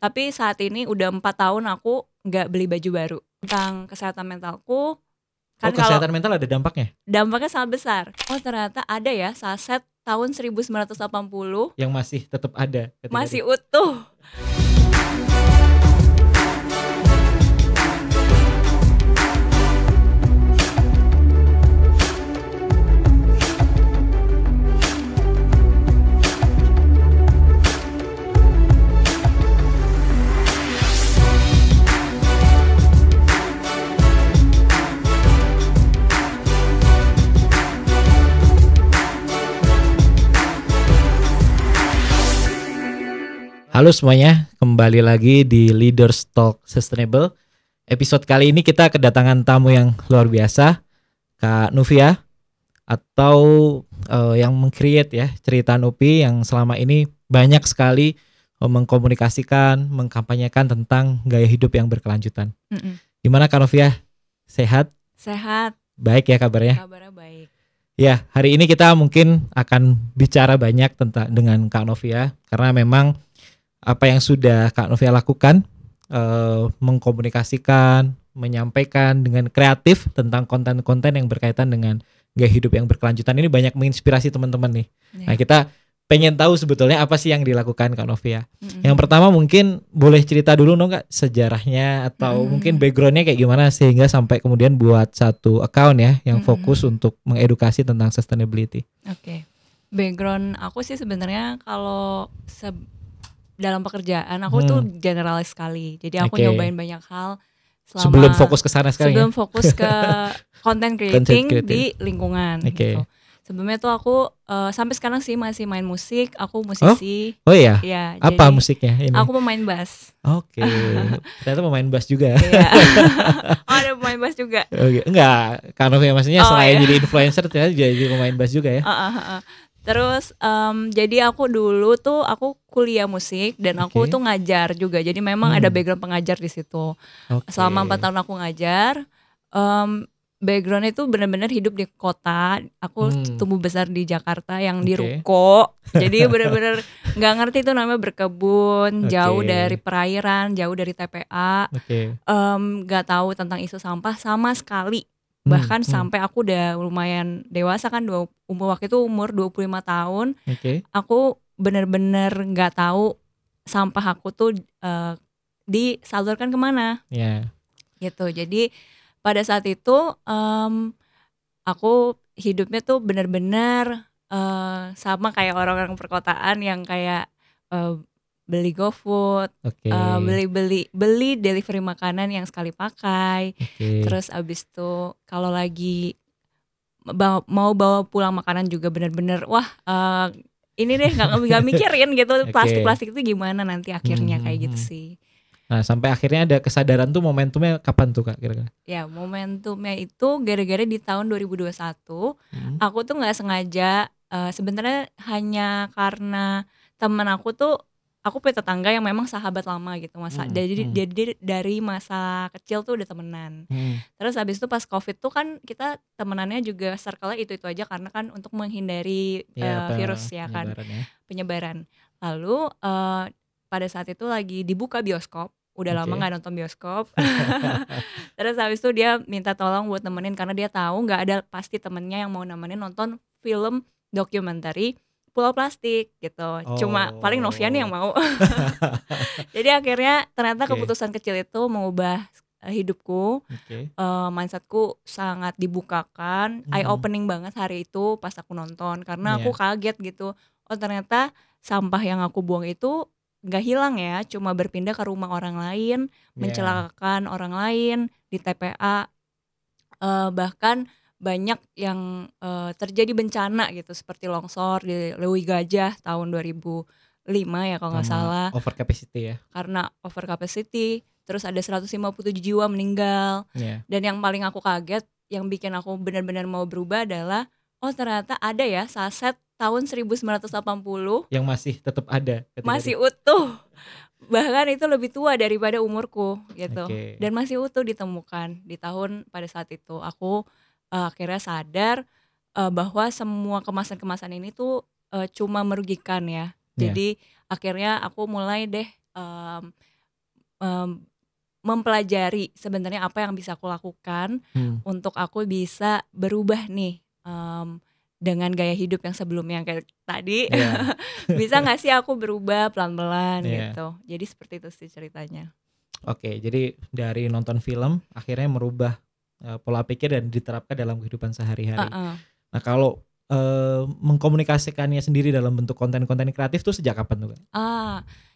Tapi saat ini udah 4 tahun aku nggak beli baju baru. Tentang kesehatan mentalku, kan kalau kesehatan mental ada dampaknya dampaknya sangat besar. Oh ternyata ada ya saset tahun 1980 yang masih tetap ada masih utuh. Halo semuanya, kembali lagi di Leaders Talk Sustainable. Episode kali ini kita kedatangan tamu yang luar biasa, Kak Nufia, atau yang meng-create ya cerita Nupi yang selama ini banyak sekali mengkomunikasikan, mengkampanyekan tentang gaya hidup yang berkelanjutan. Gimana Kak Nufia? Sehat? Sehat. Baik ya kabarnya? Kabarnya baik. Ya, hari ini kita mungkin akan bicara banyak dengan Kak Nufia karena memang apa yang sudah Kak Nufia lakukan, mengkomunikasikan, menyampaikan dengan kreatif tentang konten-konten yang berkaitan dengan gaya hidup yang berkelanjutan ini banyak menginspirasi teman-teman nih. Nah, kita pengen tahu sebetulnya apa sih yang dilakukan Kak Nufia. Yang pertama mungkin boleh cerita dulu dong Kak sejarahnya atau mungkin backgroundnya kayak gimana sehingga sampai kemudian buat satu account ya yang fokus untuk mengedukasi tentang sustainability. Oke. Background aku sih sebenarnya kalau dalam pekerjaan aku tuh generalis sekali. Jadi aku nyobain banyak hal sebelum fokus ke sana sekarang. Sebelum fokus ke content creating di lingkungan gitu. Sebelumnya tuh aku sampai sekarang sih masih main musik, aku musisi. Oh iya. Ya, apa musiknya ini? Aku pemain bass. Oke. Ternyata pemain bass juga. Iya. Oh, ada pemain bass juga. Enggak, karena maksudnya selain jadi influencer ternyata jadi pemain bass juga ya. Terus jadi aku dulu tuh aku kuliah musik dan aku tuh ngajar juga. Jadi memang ada background pengajar di situ. Selama 4 tahun aku ngajar, background itu benar-benar hidup di kota. Aku tumbuh besar di Jakarta yang di ruko. Jadi benar-benar nggak ngerti itu namanya berkebun, jauh dari perairan, jauh dari TPA, nggak tahu tentang isu sampah sama sekali. Bahkan sampai aku udah lumayan dewasa kan, waktu itu umur 25 tahun, aku bener-bener gak tahu sampah aku tuh disalurkan kemana. Gitu. Jadi pada saat itu aku hidupnya tuh bener-bener sama kayak orang-orang perkotaan yang kayak beli GoFood, beli delivery makanan yang sekali pakai. Terus abis itu kalau lagi mau bawa pulang makanan juga bener-bener ini deh nggak mikirin gitu plastik itu gimana nanti akhirnya kayak gitu sih. Nah sampai akhirnya ada kesadaran tuh momentumnya kapan tuh Kak kira-kira? Ya momentumnya itu gara-gara di tahun 2021 aku tuh nggak sengaja sebenarnya hanya karena temen aku punya tetangga yang memang sahabat lama gitu jadi dari masa kecil tuh udah temenan. Terus habis itu pas COVID tuh kan kita temenannya juga circle-nya itu aja karena kan untuk menghindari virus ya kan penyebaran. Lalu pada saat itu lagi dibuka bioskop, udah lama nggak nonton bioskop. Terus habis itu dia minta tolong buat nemenin karena dia tahu nggak ada pasti temennya yang mau nemenin nonton film dokumenter Pulau Plastik gitu. Cuma paling Novian yang mau. Jadi akhirnya ternyata keputusan kecil itu mengubah hidupku. Mindsetku sangat dibukakan, eye opening banget hari itu pas aku nonton karena aku kaget gitu. Oh ternyata sampah yang aku buang itu gak hilang ya, cuma berpindah ke rumah orang lain, mencelakakan orang lain di TPA. Bahkan banyak yang terjadi bencana gitu seperti longsor di Lewi Gajah tahun 2005 ya kalau nggak salah. Over capacity ya. Karena over capacity, terus ada 157 jiwa meninggal. Dan yang paling aku kaget, yang bikin aku benar-benar mau berubah adalah ternyata ada ya saset tahun 1980 yang masih tetap ada. Masih utuh. Bahkan itu lebih tua daripada umurku gitu. Dan masih utuh ditemukan di tahun pada saat itu. Aku akhirnya sadar bahwa semua kemasan-kemasan ini tuh cuma merugikan ya. Jadi akhirnya aku mulai deh mempelajari sebenarnya apa yang bisa aku lakukan untuk aku bisa berubah nih dengan gaya hidup yang sebelumnya kayak tadi. Bisa nggak sih aku berubah pelan-pelan gitu. Jadi seperti itu sih ceritanya. Oke, jadi dari nonton film akhirnya merubah pola pikir dan diterapkan dalam kehidupan sehari-hari. Nah kalau mengkomunikasikannya sendiri dalam bentuk konten-konten kreatif tuh sejak kapan tuh Kak?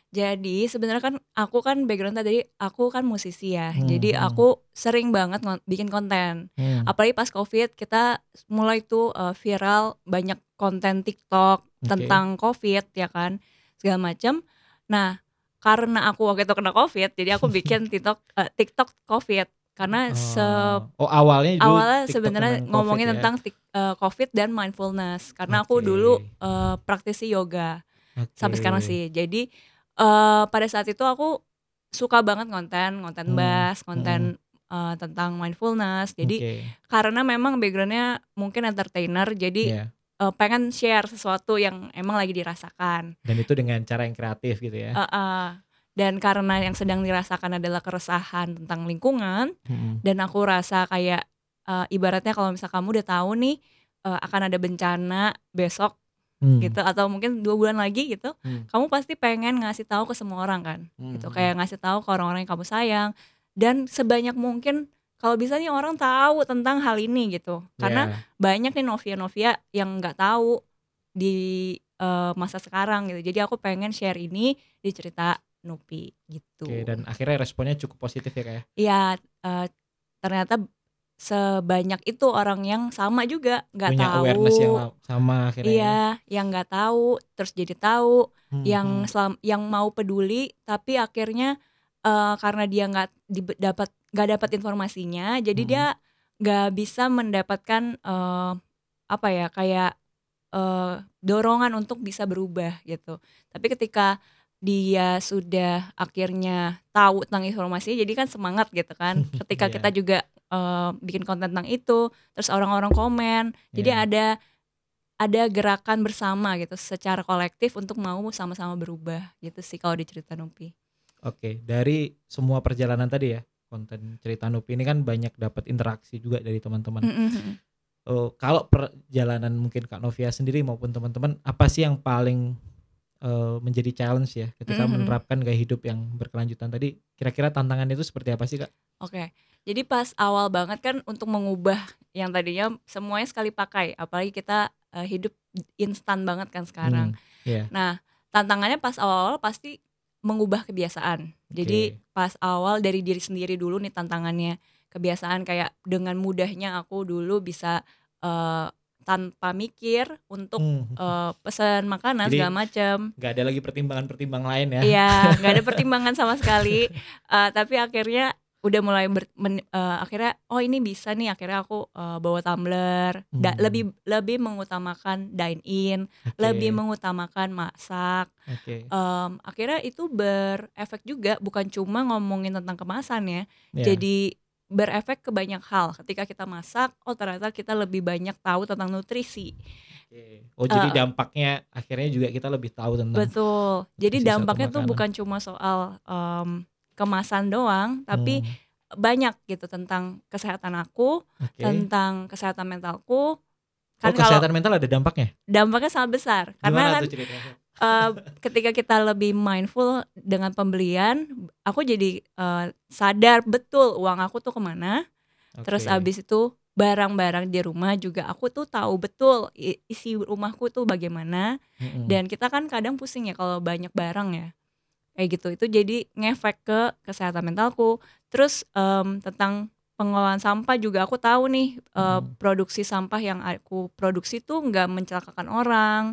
Jadi sebenarnya kan aku kan background tadi aku kan musisi ya. Jadi aku sering banget bikin konten. Apalagi pas Covid kita mulai tuh viral banyak konten TikTok tentang Covid ya kan, segala macam. Nah, karena aku waktu itu kena Covid, jadi aku bikin TikTok Covid karena awalnya sebenarnya ngomongin tentang Covid dan mindfulness karena aku dulu praktisi yoga. Sampai sekarang sih. Jadi pada saat itu aku suka banget konten bass, konten tentang mindfulness. Jadi karena memang backgroundnya mungkin entertainer, jadi pengen share sesuatu yang emang lagi dirasakan. Dan itu dengan cara yang kreatif gitu ya. Dan karena yang sedang dirasakan adalah keresahan tentang lingkungan, dan aku rasa kayak ibaratnya kalau misal kamu udah tahu nih akan ada bencana besok gitu atau mungkin 2 bulan lagi gitu, kamu pasti pengen ngasih tahu ke semua orang kan, gitu kayak ngasih tahu ke orang-orang yang kamu sayang dan sebanyak mungkin kalau bisa nih orang tahu tentang hal ini gitu, karena banyak nih Novia yang nggak tahu di masa sekarang gitu. Jadi aku pengen share ini di cerita Nupi gitu. Dan akhirnya responnya cukup positif ya Kak ya? Iya, ternyata sebanyak itu orang yang sama juga nggak tahu, punya awareness yang sama akhirnya. Iya, yang nggak tahu terus jadi tahu, yang mau peduli tapi akhirnya karena dia nggak dapat informasinya, jadi dia nggak bisa mendapatkan apa ya kayak dorongan untuk bisa berubah gitu. Tapi ketika dia sudah akhirnya tahu tentang informasinya, jadi kan semangat gitu kan. Ketika kita juga bikin konten tentang itu, terus orang-orang komen, jadi ada gerakan bersama gitu, secara kolektif untuk mau sama-sama berubah gitu sih kalau di cerita Nupi. Oke, dari semua perjalanan tadi ya, konten cerita Nupi ini kan banyak dapat interaksi juga dari teman-teman. Kalau perjalanan mungkin Kak Novia sendiri maupun teman-teman, apa sih yang paling menjadi challenge ya ketika menerapkan gaya hidup yang berkelanjutan tadi? Kira-kira tantangannya itu seperti apa sih Kak? Oke, jadi pas awal banget kan untuk mengubah yang tadinya semuanya sekali pakai, apalagi kita hidup instan banget kan sekarang. Nah, tantangannya pas awal-awal pasti mengubah kebiasaan. Jadi pas awal dari diri sendiri dulu nih tantangannya. Kebiasaan kayak dengan mudahnya aku dulu bisa tanpa mikir untuk pesan makanan. Jadi, segala macam. Gak ada lagi pertimbangan lain ya? Iya, gak ada pertimbangan sama sekali. Tapi akhirnya udah mulai akhirnya ini bisa nih, akhirnya aku bawa tumbler, lebih mengutamakan dine in, lebih mengutamakan masak. Akhirnya itu berefek juga, bukan cuma ngomongin tentang kemasan ya. Jadi berefek ke banyak hal. Ketika kita masak, ternyata kita lebih banyak tahu tentang nutrisi. Jadi dampaknya akhirnya juga kita lebih tahu tentang. Betul. Jadi dampaknya tuh bukan cuma soal kemasan doang, tapi banyak gitu tentang kesehatan aku, tentang kesehatan mentalku. Kan kesehatan mental ada dampaknya? Dampaknya sangat besar. Karena kan ketika kita lebih mindful dengan pembelian, aku jadi sadar betul uang aku tuh kemana. Terus abis itu barang-barang di rumah juga aku tuh tahu betul isi rumahku tuh bagaimana. Dan kita kan kadang pusing ya kalau banyak barang ya. Kayak gitu, itu jadi ngefek ke kesehatan mentalku. Terus tentang pengolahan sampah juga aku tahu nih produksi sampah yang aku produksi tuh nggak mencelakakan orang.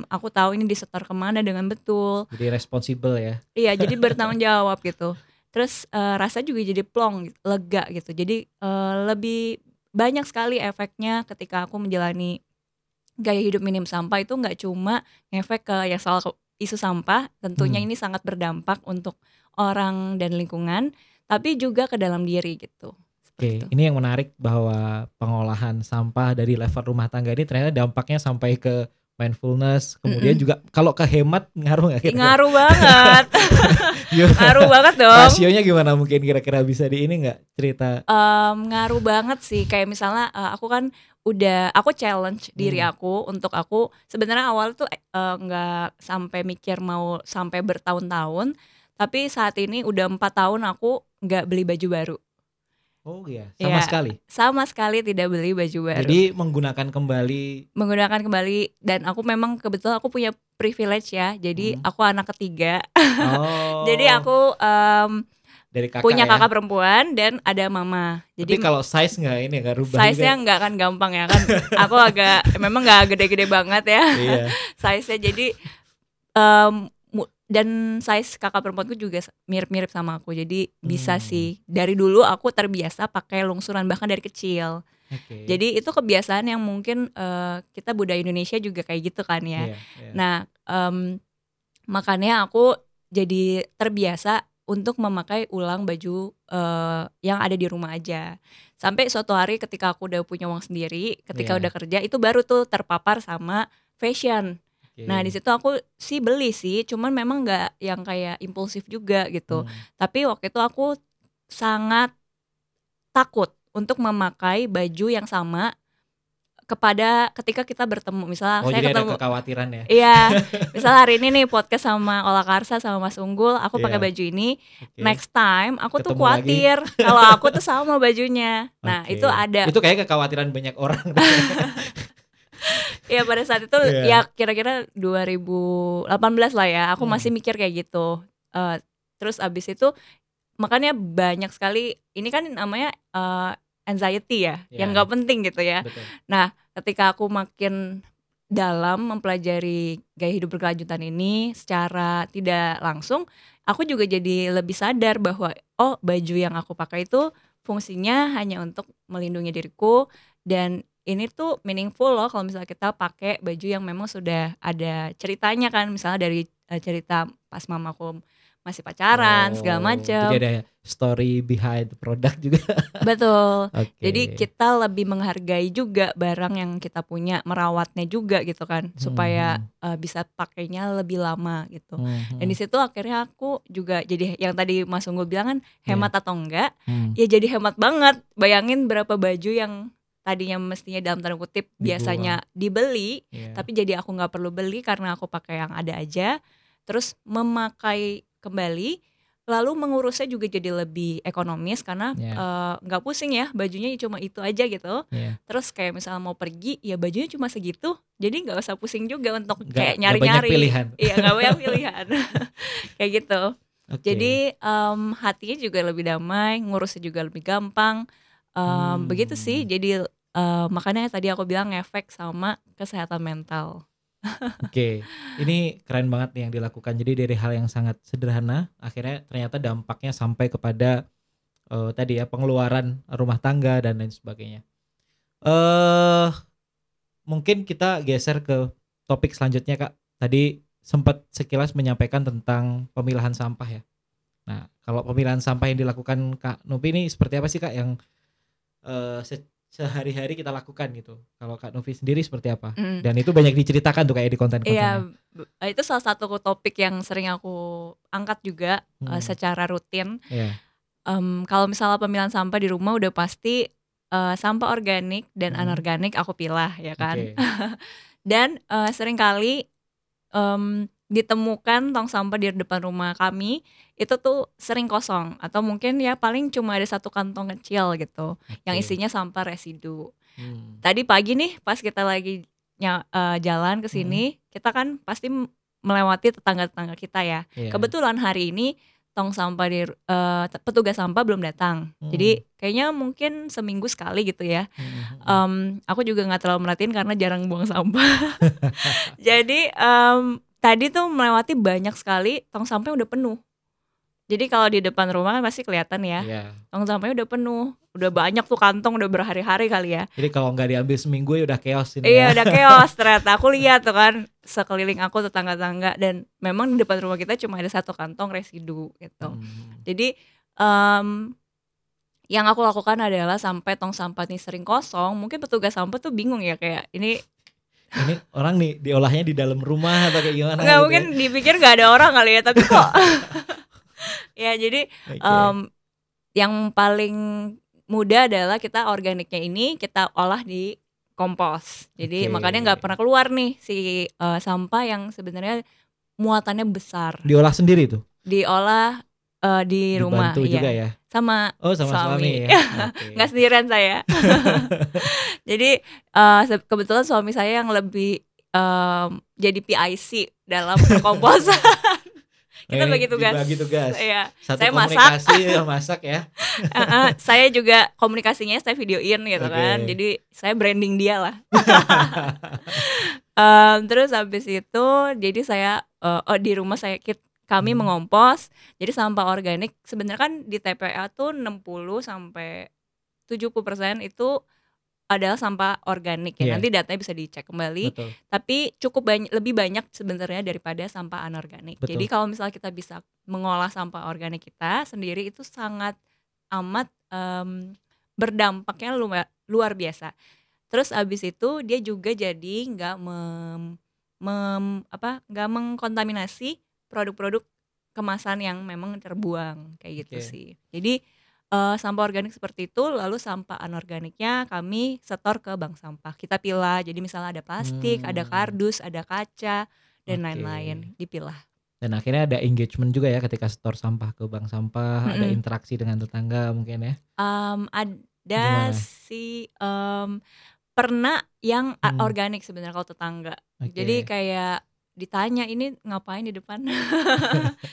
Aku tahu ini disetor kemana dengan betul. Jadi responsible ya? Iya, jadi bertanggung jawab gitu. Terus rasa juga jadi plong, lega gitu. Jadi lebih banyak sekali efeknya ketika aku menjalani gaya hidup minim sampah. Itu nggak cuma ngefek ke yang soal isu sampah, tentunya ini sangat berdampak untuk orang dan lingkungan, tapi juga ke dalam diri gitu. Ini yang menarik bahwa pengolahan sampah dari level rumah tangga ini ternyata dampaknya sampai ke mindfulness, kemudian juga kalau kehemat ngaruh nggak kira-kira? Ngaruh banget. Gimana? Ngaruh banget dong. Rasionya gimana mungkin kira-kira bisa di ini nggak cerita? Ngaruh banget sih, kayak misalnya aku kan aku challenge diri aku untuk aku sebenarnya awal tuh nggak sampai mikir mau sampai bertahun-tahun, tapi saat ini udah 4 tahun aku nggak beli baju baru. Oh iya, sama Ya, sekali. sama sekali tidak beli baju baru. Jadi menggunakan kembali dan aku memang kebetulan aku punya privilege ya. Jadi aku anak ketiga. Oh. Jadi aku dari kakak punya ya? kakak perempuan dan ada mama. Jadi tapi kalau size nggak rubah size-nya juga? nggak akan gampang ya kan. Aku memang nggak gede-gede banget ya. Iya. Size-nya jadi dan size kakak perempuanku juga mirip-mirip sama aku. Jadi bisa sih. Dari dulu aku terbiasa pakai lungsuran bahkan dari kecil. Okay. Jadi itu kebiasaan yang mungkin kita budaya Indonesia juga kayak gitu kan ya. Yeah. Nah makanya aku jadi terbiasa untuk memakai ulang baju yang ada di rumah aja. Sampai suatu hari ketika aku udah punya uang sendiri, ketika udah kerja, itu baru tuh terpapar sama fashion. Nah di situ aku sih beli sih, cuman memang nggak yang kayak impulsif juga gitu. Tapi waktu itu aku sangat takut untuk memakai baju yang sama ketika kita bertemu. Misalnya saya jadi ketemu, ada kekhawatiran ya? Iya, misalnya hari ini nih podcast sama Ola Karsa sama Mas Unggul, aku pakai baju ini. Next time aku tuh khawatir kalau aku tuh sama bajunya. Nah itu ada. Itu kayak kekhawatiran banyak orang. Ya pada saat itu ya kira-kira 2018 lah ya, aku masih mikir kayak gitu. Terus abis itu makanya banyak sekali, ini kan namanya anxiety ya, yang gak penting gitu ya. Betul. Nah ketika aku makin dalam mempelajari gaya hidup berkelanjutan ini secara tidak langsung, aku juga jadi lebih sadar bahwa baju yang aku pakai itu fungsinya hanya untuk melindungi diriku, dan ini tuh meaningful loh kalau misalnya kita pakai baju yang memang sudah ada ceritanya kan, misalnya dari cerita pas mamaku masih pacaran segala macam. Jadi ada story behind the product juga. Betul. Jadi kita lebih menghargai juga barang yang kita punya, merawatnya juga gitu kan, supaya bisa pakainya lebih lama gitu. Dan di situ akhirnya aku juga jadi yang tadi Mas Unggul bilang kan hemat atau enggak, ya jadi hemat banget. Bayangin berapa baju yang tadinya mestinya dalam tanda kutip biasanya dibeli, tapi jadi aku nggak perlu beli karena aku pakai yang ada aja. Terus memakai kembali, lalu mengurusnya juga jadi lebih ekonomis karena nggak pusing ya, bajunya cuma itu aja gitu. Terus kayak misalnya mau pergi ya bajunya cuma segitu, jadi nggak usah pusing juga untuk kayak nyari-nyari. Iya, nggak banyak pilihan. Kayak gitu. Jadi hatinya juga lebih damai, ngurusnya juga lebih gampang. Begitu sih. Jadi makanya tadi aku bilang efek sama kesehatan mental. Oke, ini keren banget nih yang dilakukan. Jadi dari hal yang sangat sederhana, akhirnya ternyata dampaknya sampai kepada tadi ya, pengeluaran rumah tangga dan lain sebagainya. Mungkin kita geser ke topik selanjutnya, Kak. Tadi sempat sekilas menyampaikan tentang pemilahan sampah ya. Nah, kalau pemilahan sampah yang dilakukan Kak Nufi ini seperti apa sih, Kak, yang sehari-hari kita lakukan gitu. Kalau Kak Nufi sendiri seperti apa? Dan itu banyak diceritakan tuh kayak di konten-kontennya. Iya, itu salah satu topik yang sering aku angkat juga secara rutin. Kalau misalnya pemilahan sampah di rumah udah pasti sampah organik dan anorganik aku pilah ya kan. Dan seringkali ditemukan tong sampah di depan rumah kami itu tuh sering kosong, atau mungkin ya paling cuma ada satu kantong kecil gitu yang isinya sampah residu. Tadi pagi nih pas kita lagi jalan ke sini, kita kan pasti melewati tetangga-tetangga kita ya. Kebetulan hari ini tong sampah petugas sampah belum datang. Jadi kayaknya mungkin seminggu sekali gitu ya. Aku juga nggak terlalu merhatiin karena jarang buang sampah. Jadi tadi tuh melewati banyak sekali tong sampahnya udah penuh. Jadi kalau di depan rumah kan pasti kelihatan ya, tong sampahnya udah penuh, udah banyak tuh kantong, udah berhari-hari kali ya. Jadi kalau nggak diambil seminggu ya udah chaos ini. Iya, udah chaos ternyata. Aku lihat tuh kan sekeliling aku tetangga-tangga, dan memang di depan rumah kita cuma ada satu kantong residu gitu. Jadi yang aku lakukan adalah sampai tong sampah ini sering kosong, mungkin petugas sampah tuh bingung ya, kayak ini ini orang nih diolahnya di dalam rumah atau kayak gimana Nggak, gitu mungkin dipikir nggak ada orang kali ya, tapi kok ya jadi ya. Oke. yang paling mudah adalah kita organiknya ini kita olah di kompos. Jadi Oke. makanya nggak pernah keluar nih si sampah yang sebenarnya muatannya besar. Diolah sendiri tuh? Diolah di rumah, Dibantu juga iya. ya? Sama Oh sama suami suami. ya? Oke. Nggak sendirian saya. Jadi kebetulan suami saya yang lebih jadi PIC dalam perkomposan. Kita Ini bagi tugas. dibagi tugas. Iya. Satu Saya komunikasi masak ya. saya juga komunikasinya saya videoin gitu Oke. kan. Jadi saya branding dia lah. Terus habis itu jadi saya di rumah kami mengompos. Jadi sampah organik sebenarnya kan di TPA tuh 60 sampai 70% itu adalah sampah organik ya. Iya. Nanti datanya bisa dicek kembali. Betul. Tapi cukup lebih banyak sebenarnya daripada sampah anorganik. Betul. Jadi kalau misalnya kita bisa mengolah sampah organik kita sendiri itu sangat amat berdampaknya luar biasa. Terus abis itu dia juga jadi nggak nggak mengkontaminasi produk-produk kemasan yang memang terbuang kayak gitu Oke. sih. Jadi sampah organik seperti itu, lalu sampah anorganiknya kami setor ke bank sampah. Kita pilah, jadi misalnya ada plastik, ada kardus, ada kaca, dan Oke. lain-lain, dipilah. Dan akhirnya ada engagement juga ya ketika setor sampah ke bank sampah, ada Mm-mm. interaksi dengan tetangga mungkin ya. Ada Gimana? sih pernah yang organik sebenarnya kalau tetangga. Oke. Jadi kayak ditanya ini ngapain di depan.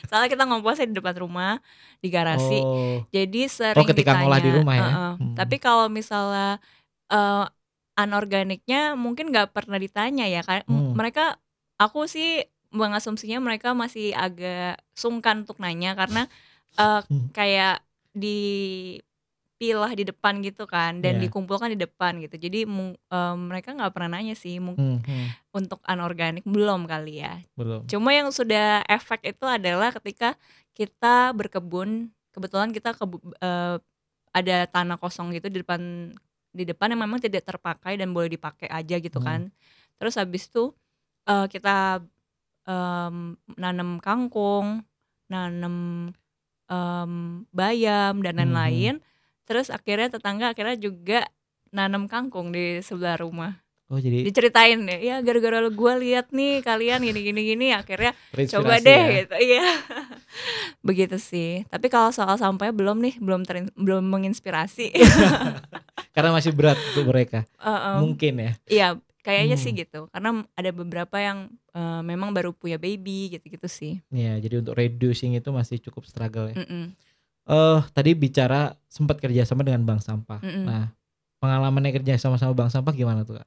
Soalnya kita ngomposnya di depan rumah, di garasi. Oh. Jadi sering ketika ditanya. ngolah di rumah ya. Tapi kalau misalnya anorganiknya mungkin nggak pernah ditanya ya. Mereka, aku sih mengasumsinya mereka masih agak sungkan untuk nanya karena kayak dipilah di depan gitu kan, dan dikumpulkan di depan gitu. Jadi mereka nggak pernah nanya sih. Untuk anorganik belum kali ya. Belum. Cuma yang sudah efek itu adalah ketika kita berkebun, kebetulan kita ada tanah kosong gitu di depan yang memang tidak terpakai dan boleh dipakai aja gitu kan. Terus habis itu kita nanam kangkung, nanam bayam dan lain-lain. Terus akhirnya tetangga juga nanam kangkung di sebelah rumah. Oh jadi diceritain ya gara-gara gue lihat nih kalian gini akhirnya coba terinspirasi deh ya. gitu. Iya. Begitu sih. Tapi kalau soal sampahnya belum belum menginspirasi. Karena masih berat untuk mereka. Mungkin ya. Iya, kayaknya sih gitu. Karena ada beberapa yang memang baru punya baby gitu-gitu sih. Iya, jadi untuk reducing itu masih cukup struggle ya. Mm-mm. Tadi bicara sempat kerjasama dengan bank sampah. Mm-mm. Nah, pengalamannya kerja sama bank sampah gimana tuh Kak?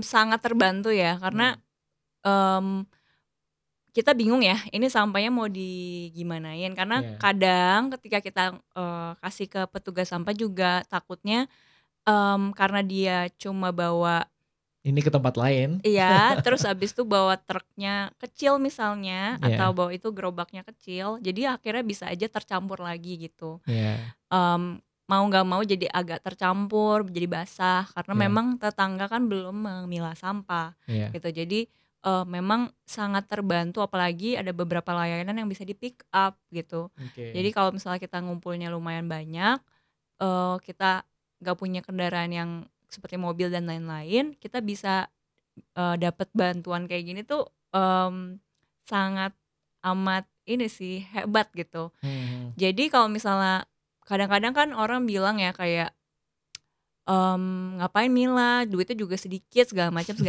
Sangat terbantu ya, karena kita bingung ya ini sampahnya mau digimanain, karena kadang ketika kita kasih ke petugas sampah juga takutnya karena dia cuma bawa ini ke tempat lain. Iya, terus abis itu bawa truknya kecil misalnya, atau bawa itu gerobaknya kecil, jadi akhirnya bisa aja tercampur lagi gitu. Mau nggak mau jadi agak tercampur, jadi basah karena memang tetangga kan belum memilah sampah gitu. Jadi memang sangat terbantu, apalagi ada beberapa layanan yang bisa di pick up gitu. Jadi kalau misalnya kita ngumpulnya lumayan banyak, kita nggak punya kendaraan yang seperti mobil dan lain-lain, kita bisa dapat bantuan kayak gini tuh sangat amat ini sih hebat gitu. Jadi kalau misalnya kadang-kadang kan orang bilang ya kayak ngapain milah, duitnya juga sedikit segala macam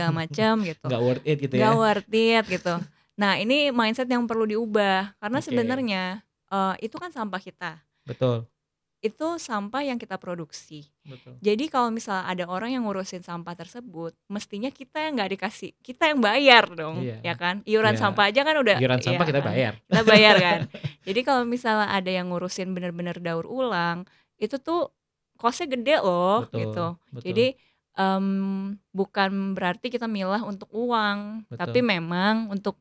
gitu. Gak worth it gitu ya. Gak worth it gitu. Nah ini mindset yang perlu diubah, karena sebenarnya itu kan sampah kita. Betul. Itu sampah yang kita produksi. Betul. Jadi kalau misalnya ada orang yang ngurusin sampah tersebut, mestinya kita yang nggak dikasih, kita yang bayar dong, ya kan? Iuran sampah aja kan udah. Iuran sampah kita bayar. Kita bayar kan. Jadi kalau misalnya ada yang ngurusin bener-bener daur ulang, itu tuh costnya gede loh, gitu. Jadi bukan berarti kita milah untuk uang, tapi memang untuk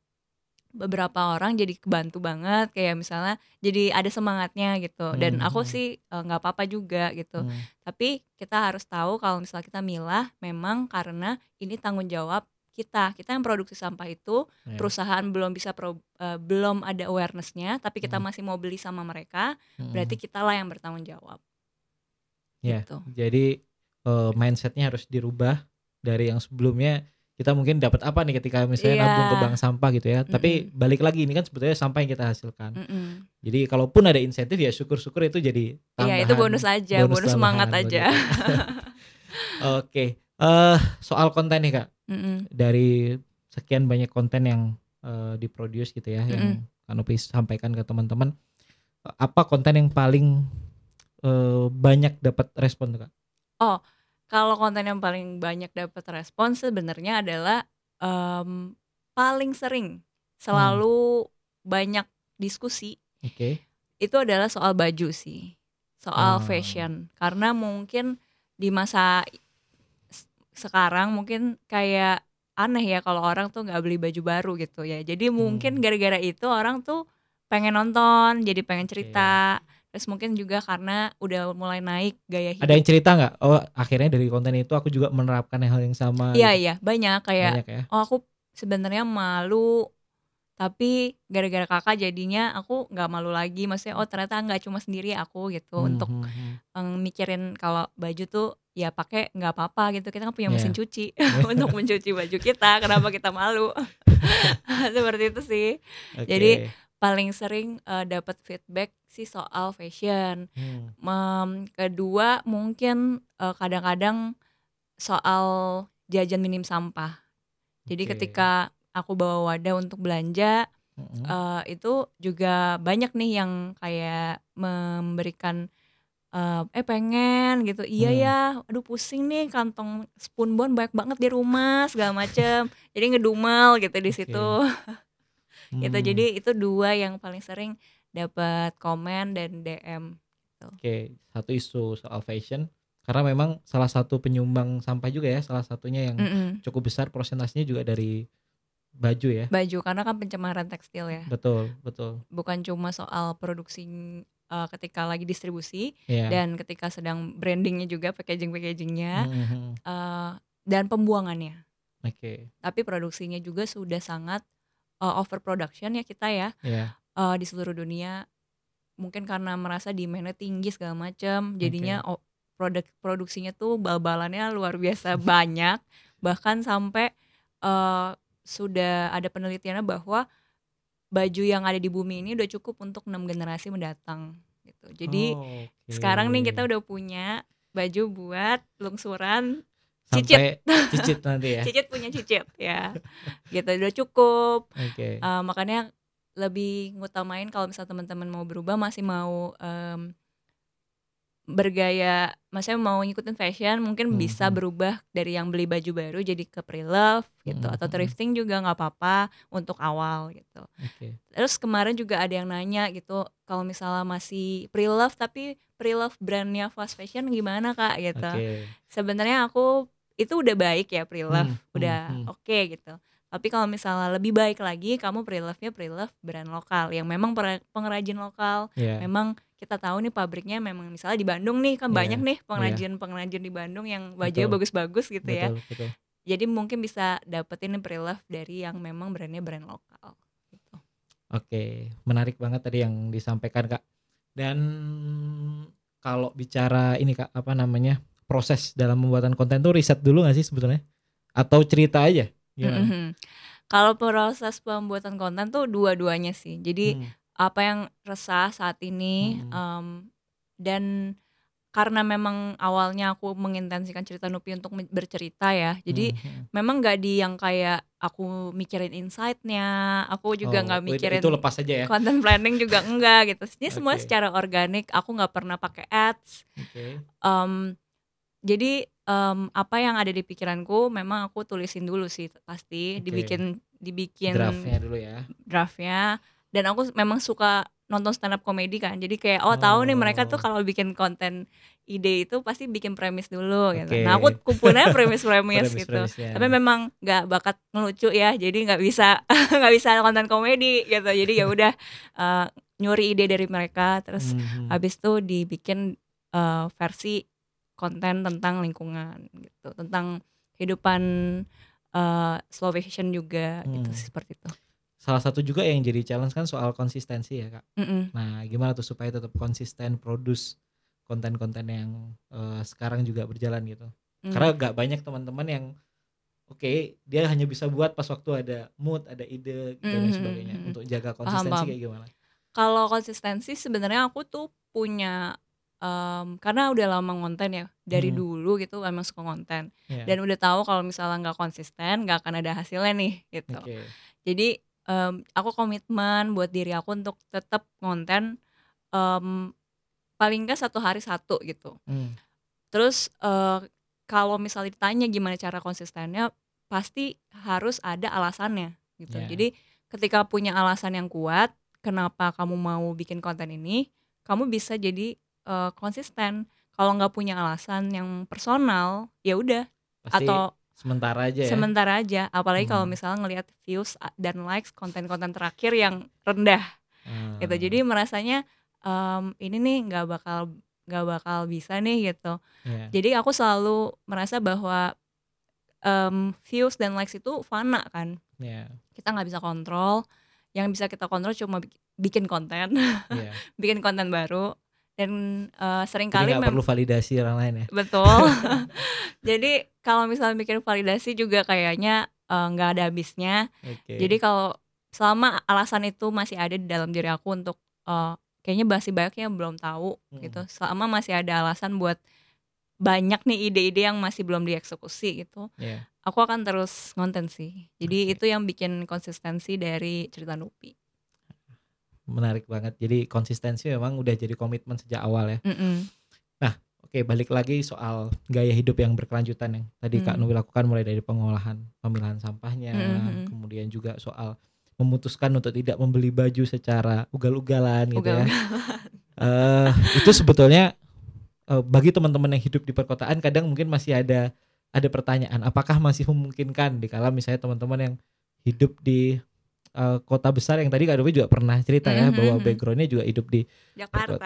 beberapa orang jadi kebantu banget, kayak misalnya jadi ada semangatnya gitu. Dan aku sih nggak apa-apa juga gitu. Tapi kita harus tahu kalau misalnya kita milah memang karena ini tanggung jawab kita yang produksi sampah itu. Ya. Perusahaan belum bisa belum ada awarenessnya, tapi kita masih mau beli sama mereka, berarti kitalah yang bertanggung jawab. Ya, Gitu. jadi mindsetnya harus dirubah dari yang sebelumnya kita mungkin dapat apa nih ketika misalnya nabung ke bank sampah gitu ya. Tapi balik lagi ini kan sebetulnya sampah yang kita hasilkan. Jadi kalaupun ada insentif ya syukur-syukur itu jadi tambahan. Iya, itu bonus aja, bonus semangat aja. Oke, soal konten nih Kak. Dari sekian banyak konten yang diproduce gitu ya, yang Kak Novi sampaikan ke teman-teman, apa konten yang paling banyak dapat respon tuh Kak? Oh, kalau konten yang paling banyak dapat respon sebenarnya adalah paling sering selalu banyak diskusi. Itu adalah soal baju sih, soal fashion. Karena mungkin di masa sekarang mungkin kayak aneh ya kalau orang tuh nggak beli baju baru gitu ya. Jadi mungkin gara-gara itu orang tuh pengen nonton, jadi pengen cerita. Terus mungkin juga karena udah mulai naik gaya hidup. Ada yang cerita nggak? Oh akhirnya dari konten itu aku juga menerapkan hal yang sama. Iya gitu. iya banyak kayak. Banyak ya? Oh aku sebenarnya malu, tapi gara-gara kakak jadinya aku nggak malu lagi. Maksudnya oh ternyata nggak cuma sendiri aku gitu untuk mikirin kalau baju tuh ya pakai nggak apa-apa gitu. Kita kan punya mesin cuci untuk mencuci baju kita. Kenapa kita malu? Seperti itu sih. Jadi paling sering dapat feedback sih soal fashion. Kedua mungkin kadang-kadang soal jajan minim sampah. Jadi ketika aku bawa wadah untuk belanja, itu juga banyak nih yang kayak memberikan pengen gitu. Iya ya, aduh pusing nih kantong spunbon banyak banget di rumah segala macem. Jadi ngedumel gitu di situ. Gitu. Jadi itu dua yang paling sering dapat komen dan DM gitu. Satu isu soal fashion karena memang salah satu penyumbang sampah juga ya, salah satunya yang cukup besar persentasenya juga dari baju ya. Baju karena kan pencemaran tekstil ya. Betul. Bukan cuma soal produksi ketika lagi distribusi dan ketika sedang brandingnya juga packagingnya dan pembuangannya. Tapi produksinya juga sudah sangat overproduction ya kita ya. Di seluruh dunia mungkin karena merasa demand-nya tinggi segala macam, jadinya produksinya tuh bal-balannya luar biasa banyak, bahkan sampai sudah ada penelitiannya bahwa baju yang ada di bumi ini udah cukup untuk 6 generasi mendatang gitu. Jadi sekarang nih kita udah punya baju buat lungsuran sampai cicit nanti ya. Cicit punya cicit ya. Gitu udah cukup. Makanya lebih ngutamain kalau misalnya teman-teman mau berubah, masih mau bergaya, maksudnya mau ngikutin fashion, mungkin bisa berubah dari yang beli baju baru jadi ke pre-love gitu, atau thrifting juga nggak apa-apa untuk awal gitu. Terus kemarin juga ada yang nanya gitu, kalau misalnya masih pre-love tapi pre-love brandnya fast fashion gimana Kak gitu. Sebenarnya aku itu udah baik ya pre-love, udah oke gitu. Tapi kalau misalnya lebih baik lagi, kamu pre-love-nya pre-love brand lokal yang memang pengrajin lokal. Memang kita tahu nih pabriknya memang misalnya di Bandung nih kan banyak nih pengrajin di Bandung yang bajunya bagus-bagus gitu ya. Jadi mungkin bisa dapetin pre-love dari yang memang brandnya brand lokal gitu. Menarik banget tadi yang disampaikan Kak. Dan kalau bicara ini Kak, apa namanya, proses dalam pembuatan konten tuh riset dulu gak sih sebetulnya? Atau cerita aja? Kalau proses pembuatan konten tuh dua-duanya sih. Jadi apa yang resah saat ini dan karena memang awalnya aku mengintensikan cerita Nupi untuk bercerita ya. Jadi memang gak di yang kayak aku mikirin insight-nya, aku juga gak mikirin itu lepas aja ya. Content planning juga enggak gitu. Ini semua secara organik, aku gak pernah pakai ads. Jadi apa yang ada di pikiranku memang aku tulisin dulu sih pasti, dibikin draftnya dulu ya. Draftnya, dan aku memang suka nonton stand up comedy kan. Jadi kayak tahu nih mereka tuh kalau bikin konten ide itu pasti bikin premis dulu gitu. Nah aku kumpulnya premis gitu. Tapi memang nggak bakat ngelucu ya, jadi nggak bisa nggak bisa konten komedi gitu. Jadi ya udah nyuri ide dari mereka, terus habis itu dibikin versi konten tentang lingkungan gitu, tentang kehidupan slow fashion juga gitu, seperti itu. Salah satu juga yang jadi challenge kan soal konsistensi ya Kak. Nah gimana tuh supaya tetap konsisten produce konten-konten yang sekarang juga berjalan gitu. Karena gak banyak teman-teman yang dia hanya bisa buat pas waktu ada mood, ada ide dan lain sebagainya. Untuk jaga konsistensi kayak gimana? Kalau konsistensi sebenarnya aku tuh punya karena udah lama ngonten ya dari dulu gitu, emang suka konten dan udah tahu kalau misalnya nggak konsisten nggak akan ada hasilnya nih gitu. Jadi aku komitmen buat diri aku untuk tetap konten paling nggak 1 hari 1 gitu. Terus kalau misalnya ditanya gimana cara konsistennya, pasti harus ada alasannya gitu. Jadi ketika punya alasan yang kuat kenapa kamu mau bikin konten ini, kamu bisa jadi konsisten. Kalau nggak punya alasan yang personal, ya udah. Atau sementara aja ya. Sementara aja, apalagi kalau misalnya ngelihat views dan likes konten-konten terakhir yang rendah, gitu. Jadi merasanya ini nih nggak bakal bisa nih gitu. Jadi aku selalu merasa bahwa views dan likes itu fana kan. Kita nggak bisa kontrol. Yang bisa kita kontrol cuma bikin konten, bikin konten baru, dan seringkali nggak perlu validasi orang lain ya. Betul. Jadi kalau misalnya bikin validasi juga kayaknya nggak ada habisnya. Jadi kalau selama alasan itu masih ada di dalam diri aku untuk kayaknya masih banyak yang belum tahu gitu. Selama masih ada alasan buat banyak nih ide-ide yang masih belum dieksekusi gitu. Aku akan terus ngonten sih. Jadi itu yang bikin konsistensi dari Cerita Nupi. Menarik banget. Jadi konsistensi memang udah jadi komitmen sejak awal ya. Nah, balik lagi soal gaya hidup yang berkelanjutan yang tadi Kak Nufi lakukan, mulai dari pengolahan, pemilahan sampahnya, kemudian juga soal memutuskan untuk tidak membeli baju secara ugal-ugalan gitu ya. Itu sebetulnya bagi teman-teman yang hidup di perkotaan kadang mungkin masih ada pertanyaan, apakah masih memungkinkan dikala misalnya teman-teman yang hidup di kota besar yang tadi Kak Nufi juga pernah cerita ya bahwa backgroundnya juga hidup di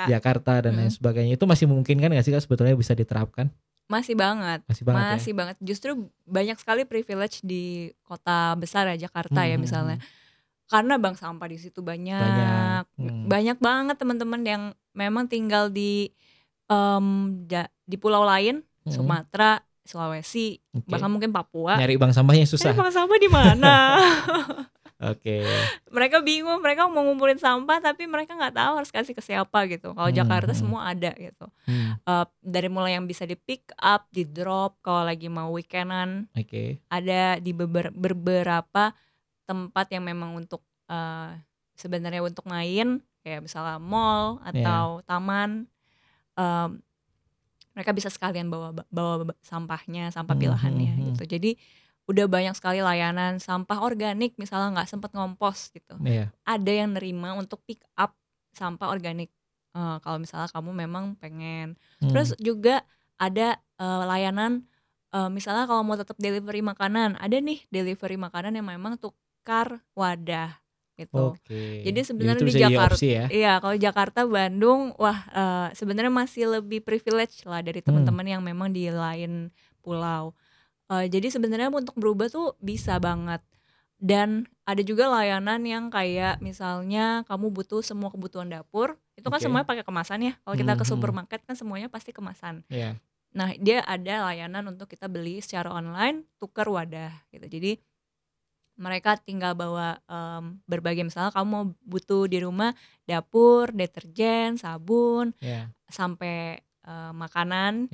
Jakarta dan lain sebagainya, itu masih memungkinkan nggak sih Kak sebetulnya bisa diterapkan? Masih banget ya? Justru banyak sekali privilege di kota besar ya, Jakarta ya misalnya, karena bank sampah di situ banyak banget teman-teman yang memang tinggal di pulau lain, Sumatera, Sulawesi, bahkan mungkin Papua. Nyari bank sampahnya susah. Bank sampah di mana? Mereka bingung, mereka mau ngumpulin sampah tapi mereka nggak tahu harus kasih ke siapa gitu. Kalau Jakarta semua ada gitu. Dari mulai yang bisa di pick up, di drop kalau lagi mau weekendan. Ada di beberapa tempat yang memang untuk sebenarnya untuk main, kayak misalnya mall atau taman. Mereka bisa sekalian bawa sampahnya, sampah pilahannya gitu. Jadi udah banyak sekali layanan sampah organik, misalnya nggak sempat ngompos gitu. Ada yang nerima untuk pick up sampah organik kalau misalnya kamu memang pengen. Terus juga ada layanan misalnya kalau mau tetap delivery makanan, ada nih delivery makanan yang memang tukar wadah gitu. Jadi sebenarnya di Jakarta, iya kalau Jakarta, Bandung, sebenarnya masih lebih privilege lah dari teman-teman yang memang di lain pulau. Jadi sebenarnya untuk berubah tuh bisa banget. Dan ada juga layanan yang kayak misalnya kamu butuh semua kebutuhan dapur, itu kan semuanya pakai kemasan ya. Kalau kita ke supermarket kan semuanya pasti kemasan. Nah dia ada layanan untuk kita beli secara online, tukar wadah gitu. Jadi mereka tinggal bawa berbagai, misalnya kamu mau butuh di rumah dapur, deterjen, sabun, sampai makanan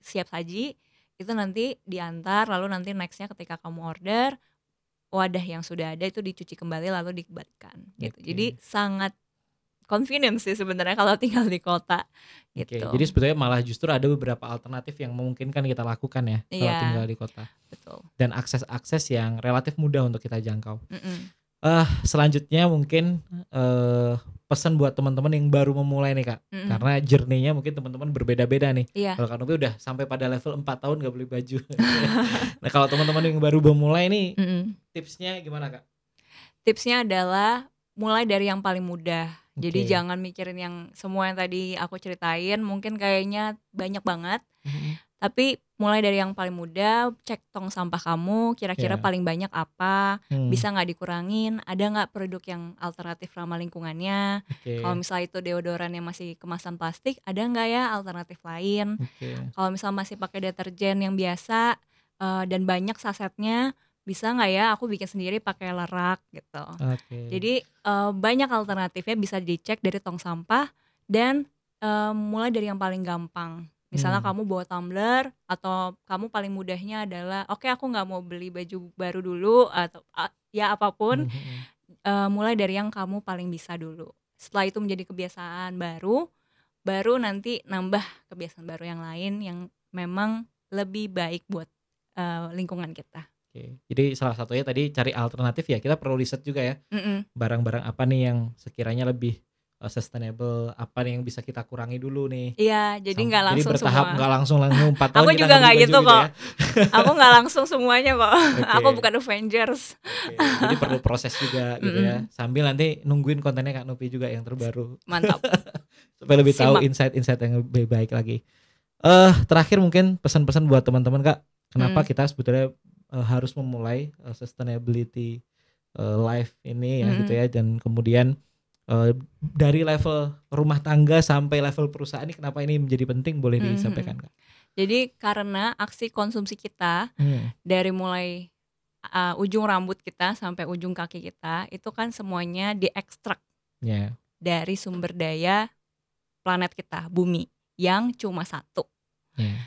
siap saji, itu nanti diantar, lalu nanti nextnya ketika kamu order, wadah yang sudah ada itu dicuci kembali lalu dikembalikan gitu. Jadi sangat convenience sih sebenarnya kalau tinggal di kota gitu. Jadi sebetulnya malah justru ada beberapa alternatif yang memungkinkan kita lakukan ya kalau tinggal di kota. Betul. Dan akses-akses yang relatif mudah untuk kita jangkau. Selanjutnya mungkin pesan buat teman-teman yang baru memulai nih Kak. Karena journey-nya mungkin teman-teman berbeda-beda nih. Iya. Kalau Kak Novi udah sampai pada level 4 tahun gak beli baju. Nah kalau teman-teman yang baru memulai nih, tipsnya gimana Kak? Tipsnya adalah mulai dari yang paling mudah. Jadi jangan mikirin yang semua yang tadi aku ceritain, mungkin kayaknya banyak banget. Tapi mulai dari yang paling mudah, cek tong sampah kamu, kira-kira paling banyak apa, bisa nggak dikurangin, ada nggak produk yang alternatif ramah lingkungannya. Kalau misalnya itu deodoran yang masih kemasan plastik, ada nggak ya alternatif lain. Kalau misalnya masih pakai deterjen yang biasa dan banyak sasetnya, bisa nggak ya aku bikin sendiri pakai lerak gitu. Jadi banyak alternatifnya, bisa dicek dari tong sampah dan mulai dari yang paling gampang. Misalnya kamu bawa tumbler atau kamu paling mudahnya adalah oke, aku nggak mau beli baju baru dulu atau ya apapun, mulai dari yang kamu paling bisa dulu. Setelah itu menjadi kebiasaan baru nanti nambah kebiasaan baru yang lain yang memang lebih baik buat lingkungan kita. Jadi salah satunya tadi cari alternatif ya, kita perlu riset juga ya. Barang-barang apa nih yang sekiranya lebih sustainable, apa nih yang bisa kita kurangi dulu nih. Iya, jadi nggak langsung jadi bertahap, semua. nggak langsung 4 tahun. Aku juga nggak gitu kok. Ya. Aku nggak langsung semuanya kok. Aku bukan Avengers. Jadi perlu proses juga gitu ya. Sambil nanti nungguin kontennya Kak Novi juga yang terbaru. Mantap. Supaya lebih tahu insight-insight yang lebih baik lagi. Terakhir mungkin pesan-pesan buat teman-teman Kak. Kenapa kita sebetulnya harus memulai sustainability life ini ya gitu ya, dan kemudian dari level rumah tangga sampai level perusahaan ini kenapa ini menjadi penting, boleh disampaikan Kak? Jadi karena aksi konsumsi kita dari mulai ujung rambut kita sampai ujung kaki kita itu kan semuanya diekstrak dari sumber daya planet kita, bumi, yang cuma satu.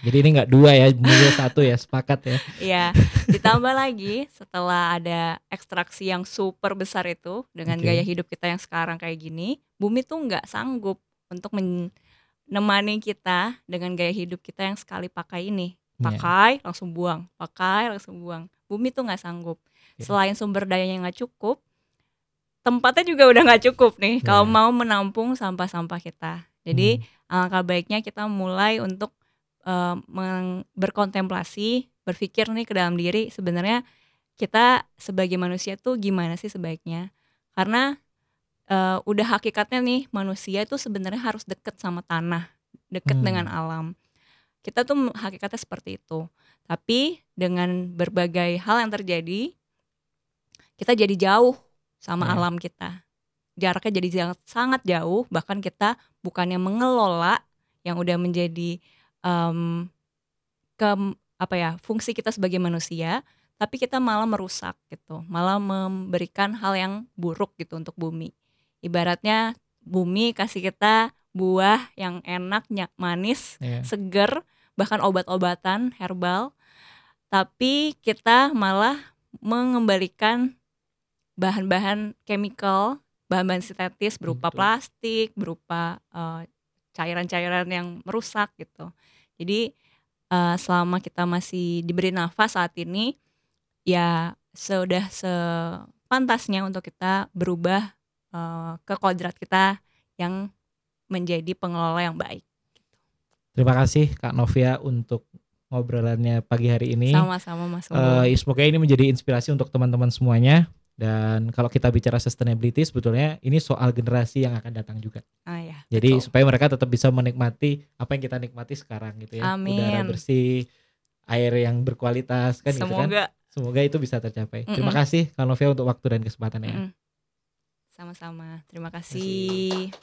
Jadi ini nggak dua ya, bumi satu ya, sepakat ya. Iya, ditambah lagi setelah ada ekstraksi yang super besar itu dengan gaya hidup kita yang sekarang kayak gini, bumi tuh nggak sanggup untuk menemani kita dengan gaya hidup kita yang sekali pakai ini, pakai langsung buang, pakai langsung buang. Bumi tuh nggak sanggup. Selain sumber dayanya nggak cukup, tempatnya juga udah nggak cukup nih kalau mau menampung sampah-sampah kita. Jadi alangkah baiknya kita mulai untuk berkontemplasi, berpikir nih ke dalam diri, sebenarnya kita sebagai manusia tuh gimana sih sebaiknya. Karena udah hakikatnya nih manusia itu sebenarnya harus deket sama tanah, deket dengan alam. Kita tuh hakikatnya seperti itu. Tapi dengan berbagai hal yang terjadi, kita jadi jauh sama alam kita. Jaraknya jadi sangat jauh, bahkan kita bukannya mengelola yang udah menjadi fungsi kita sebagai manusia, tapi kita malah merusak gitu, malah memberikan hal yang buruk gitu untuk bumi. Ibaratnya bumi kasih kita buah yang enak, manis, seger, bahkan obat-obatan herbal, tapi kita malah mengembalikan bahan-bahan chemical, bahan-bahan sintetis berupa plastik, berupa cairan-cairan yang merusak gitu. Jadi selama kita masih diberi nafas saat ini, ya sudah sepantasnya untuk kita berubah ke kodrat kita yang menjadi pengelola yang baik. Terima kasih Kak Novia untuk ngobrolannya pagi hari ini. Sama-sama Mas. Semoga ini menjadi inspirasi untuk teman-teman semuanya. Dan kalau kita bicara sustainability, sebetulnya ini soal generasi yang akan datang juga. Jadi supaya mereka tetap bisa menikmati apa yang kita nikmati sekarang gitu ya. Amin. Udara bersih, air yang berkualitas kan. Semoga. Gitu kan. Semoga itu bisa tercapai. Terima kasih Kak Novia untuk waktu dan kesempatannya. Sama-sama. Terima kasih.